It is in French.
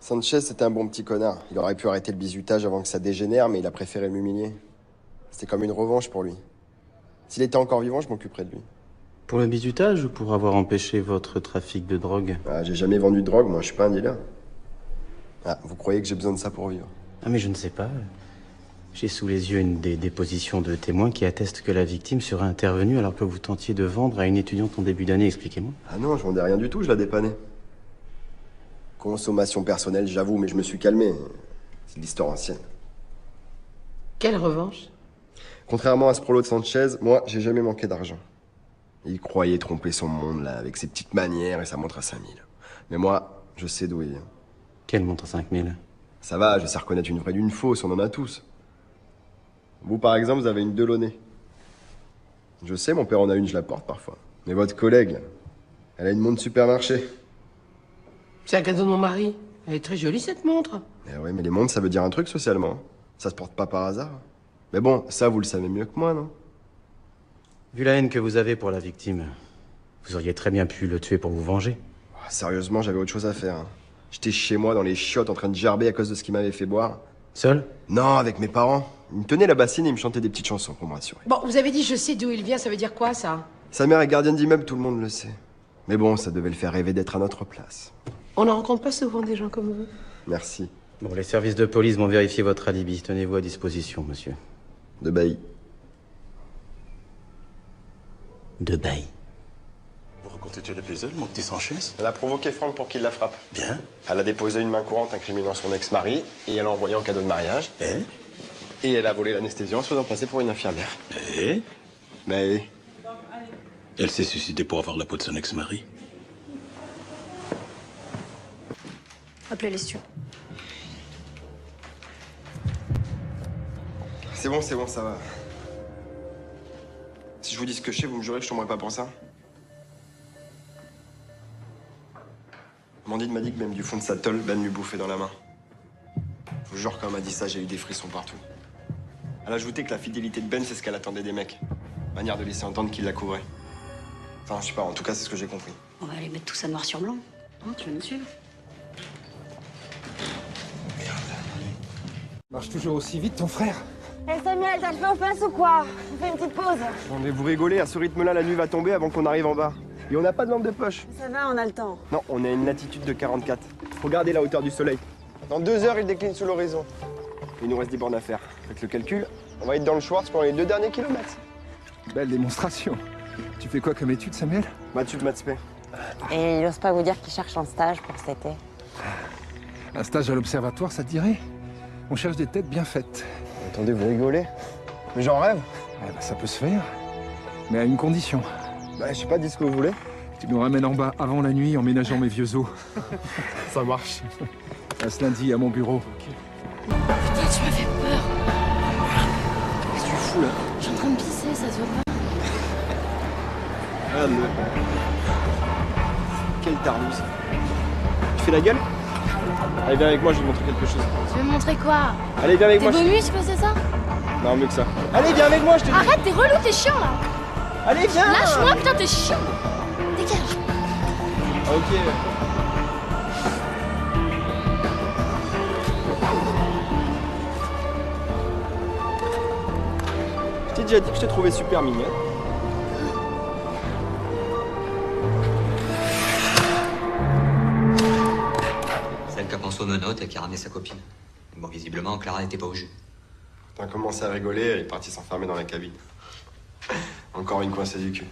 Sanchez, c'était un bon petit connard. Il aurait pu arrêter le bizutage avant que ça dégénère, mais il a préféré m'humilier. C'était comme une revanche pour lui. S'il était encore vivant, je m'occuperais de lui. Pour le bizutage ou pour avoir empêché votre trafic de drogue? Ah, j'ai jamais vendu de drogue, moi, je suis pas un dealer. Ah, vous croyez que j'ai besoin de ça pour vivre? Ah mais je ne sais pas. J'ai sous les yeux une des dépositions de témoins qui attestent que la victime serait intervenue alors que vous tentiez de vendre à une étudiante en début d'année. Expliquez-moi. Ah non, je vendais rien du tout, je la dépannais. Consommation personnelle, j'avoue, mais je me suis calmé. C'est de l'histoire ancienne. Quelle revanche? Contrairement à ce prolo de Sanchez, moi, j'ai jamais manqué d'argent. Il croyait tromper son monde, là, avec ses petites manières et sa montre à 5000. Mais moi, je sais d'où il vient. Quelle montre à 5000? Ça va, je sais reconnaître une vraie d'une fausse, on en a tous. Vous, par exemple, vous avez une Delaunay. Je sais, mon père en a une, je la porte parfois. Mais votre collègue, elle a une montre supermarché. C'est un cadeau de mon mari. Elle est très jolie, cette montre. Eh ouais, mais les montres, ça veut dire un truc socialement. Ça se porte pas par hasard. Mais bon, ça, vous le savez mieux que moi, non? Vu la haine que vous avez pour la victime, vous auriez très bien pu le tuer pour vous venger. Oh, sérieusement, j'avais autre chose à faire. Hein. J'étais chez moi, dans les chiottes, en train de gerber à cause de ce qu'il m'avait fait boire. Seul? Non, avec mes parents. Ils me tenaient la bassine et ils me chantaient des petites chansons pour me rassurer. Bon, vous avez dit je sais d'où il vient, ça veut dire quoi, ça? Sa mère est gardienne d'immeuble, tout le monde le sait. Mais bon, ça devait le faire rêver d'être à notre place. On n'en rencontre pas souvent des gens comme vous. Merci. Bon, les services de police vont vérifier votre alibi. Tenez-vous à disposition, monsieur. De bailli. De bail. Vous reconstituez l'épisode, mon petit Sanchez? Elle a provoqué Franck pour qu'il la frappe. Bien. Elle a déposé une main courante incriminant son ex-mari et elle l'a envoyé en cadeau de mariage. Et elle a volé l'anesthésie en se faisant passer pour une infirmière. Et Mais elle s'est suicidée pour avoir la peau de son ex-mari. Appelez les studios. c'est bon, ça va. Si je vous dis ce que je sais, vous me jurez que je tomberai pas pour ça? Amandine m'a dit que même du fond de sa tôle, Ben lui bouffait dans la main. Je vous jure, quand elle m'a dit ça, j'ai eu des frissons partout. Elle a ajouté que la fidélité de Ben, c'est ce qu'elle attendait des mecs. Manière de laisser entendre qu'il la couvrait. Enfin, je sais pas, en tout cas, c'est ce que j'ai compris. On va aller mettre tout ça noir sur blanc. Hein, tu veux me suivre? Marche toujours aussi vite, ton frère? Eh Samuel, t'as le feu en face ou quoi? On fait une petite pause. Non mais vous rigolez, à ce rythme-là, la nuit va tomber avant qu'on arrive en bas. Et on n'a pas de lampe de poche. Ça va, on a le temps. Non, on est à une latitude de 44. Regardez la hauteur du soleil. Dans 2 heures, il décline sous l'horizon. Il nous reste 10 bornes à faire. Avec le calcul, on va être dans le Schwartz pendant les 2 derniers kilomètres. Belle démonstration. Tu fais quoi comme étude, Samuel? Maths Mathspé. Et il ose pas vous dire qu'il cherche un stage pour cet été. Un stage à l'observatoire, ça te dirait? On cherche des têtes bien faites. Attendez, vous rigolez? Mais j'en rêve. Eh ben, ça peut se faire, mais à une condition. Bah, je sais pas, dites ce que vous voulez. Tu nous ramènes en bas avant la nuit en ménageant mes vieux os. Ça marche. À ce lundi, à mon bureau. Putain, tu m'as fait peur. Qu'est-ce que tu fous là? Je suis en train de pisser, ça se voit pas. Regarde-le. Quelle tarlouse. Tu fais la gueule? Allez, viens avec moi, je vais te montrer quelque chose. Tu veux me montrer quoi? Allez, viens avec Tes moi. beaux muscles, c'est ça? Non, mieux que ça. Allez, viens avec moi, je te dis. Arrête, t'es relou, t'es chiant là. Allez, viens. Lâche-moi, putain, t'es chiant. Dégage. Ok. Je t'ai déjà dit que je t'ai trouvé super mignonne. Celle qui a pensé aux menottes et qui a ramené sa copine. Bon, visiblement, Clara n'était pas au jus. T'as commencé à rigoler, elle est partie s'enfermer dans la cabine. Encore une coincée du cul.